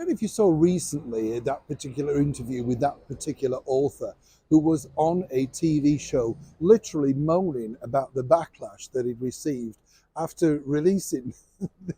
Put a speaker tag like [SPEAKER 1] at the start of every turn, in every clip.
[SPEAKER 1] don't know if you saw recently that particular interview with that particular author who was on a TV show literally moaning about the backlash that he'd received after releasing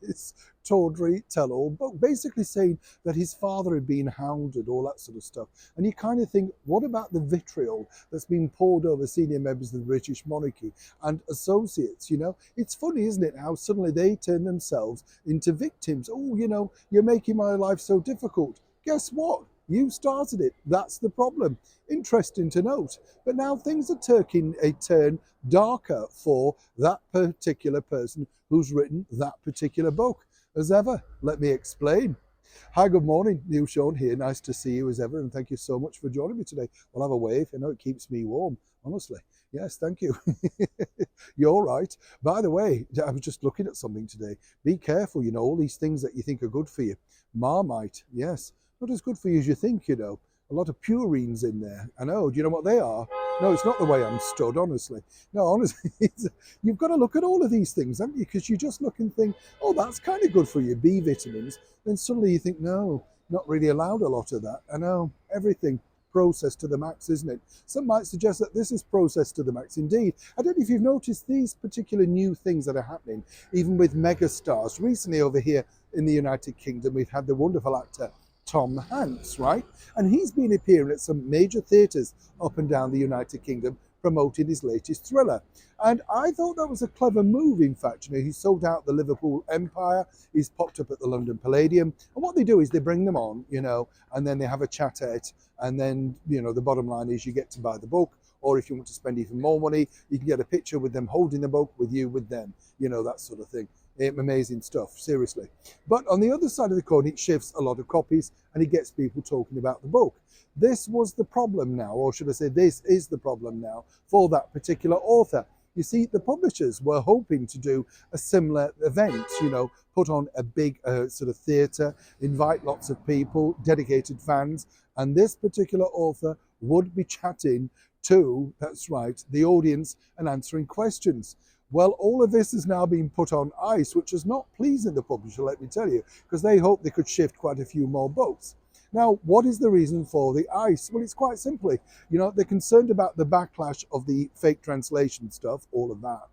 [SPEAKER 1] this tawdry tell-all book, basically saying that his father had been hounded, all that sort of stuff. And you kind of think, what about the vitriol that's been poured over senior members of the British monarchy and associates? It's funny, isn't it, how suddenly they turn themselves into victims. Oh, you're making my life so difficult. Guess what? You started it. That's the problem. Interesting to note. But now things are taking a turn darker for that particular person who's written that particular book. As ever, let me explain. Hi, good morning. Neil Sean here. Nice to see you as ever, and thank you so much for joining me today. We'll have a wave. I know it keeps me warm, honestly. Yes, thank you. You're right. By the way, I was just looking at something today. Be careful, all these things that you think are good for you. Marmite, yes, not as good for you as you think, A lot of purines in there. I know. Do you know what they are? No, it's not the way I'm stood, honestly. No, honestly, you've got to look at all of these things, haven't you? Because you just look and think, oh, that's kind of good for you, B vitamins. Then suddenly you think, no, not really allowed a lot of that. I know, everything processed to the max, isn't it? Some might suggest that this is processed to the max indeed. I don't know if you've noticed these particular new things that are happening, even with megastars. Recently over here in the United Kingdom, we've had the wonderful actor Tom Hanks, right? And he's been appearing at some major theatres up and down the United Kingdom promoting his latest thriller. And I thought that was a clever move, in fact. He sold out the Liverpool Empire, he's popped up at the London Palladium. And what they do is they bring them on, and then they have a chat at it. And then, the bottom line is you get to buy the book, or if you want to spend even more money, you can get a picture with them holding the book, with you, with them, that sort of thing. Amazing stuff, seriously. But on the other side of the coin, it shifts a lot of copies and it gets people talking about the book. This was the problem now, or should I say this is the problem now for that particular author. You see, the publishers were hoping to do a similar event, put on a big sort of theatre, invite lots of people, dedicated fans, and this particular author would be chatting to, that's right, the audience and answering questions. Well, all of this is now being put on ice, which is not pleasing the publisher, let me tell you, because they hoped they could shift quite a few more books. Now, what is the reason for the ice? Well, it's quite simply, they're concerned about the backlash of the fake translation stuff, all of that,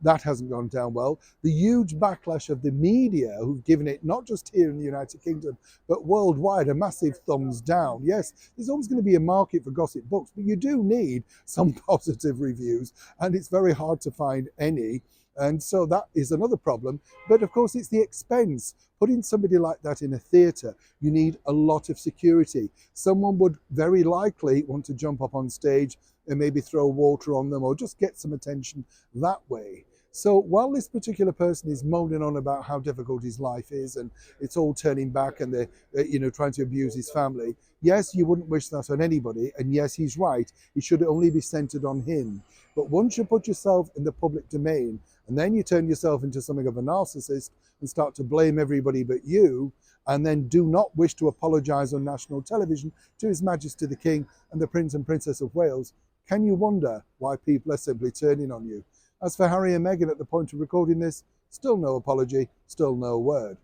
[SPEAKER 1] that hasn't gone down well. The huge backlash of the media who've given it, not just here in the United Kingdom, but worldwide, a massive thumbs down. Yes, there's always going to be a market for gossip books, but you do need some positive reviews, and it's very hard to find any. And so that is another problem. But of course, it's the expense. Putting somebody like that in a theatre, you need a lot of security. Someone would very likely want to jump up on stage and maybe throw water on them or just get some attention that way. So while this particular person is moaning on about how difficult his life is and it's all turning back and they're trying to abuse his family, yes, you wouldn't wish that on anybody. And yes, he's right. It should only be centered on him. But once you put yourself in the public domain and then you turn yourself into something of a narcissist and start to blame everybody but you, and then do not wish to apologise on national television to His Majesty the King and the Prince and Princess of Wales, can you wonder why people are simply turning on you? As for Harry and Meghan at the point of recording this, still no apology, still no word.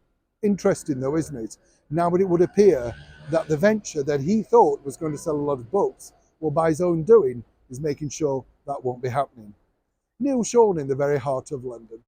[SPEAKER 1] Interesting though, isn't it? Now, but it would appear that the venture that he thought was going to sell a lot of books, well, by his own doing, is making sure that won't be happening. Neil Sean in the very heart of London.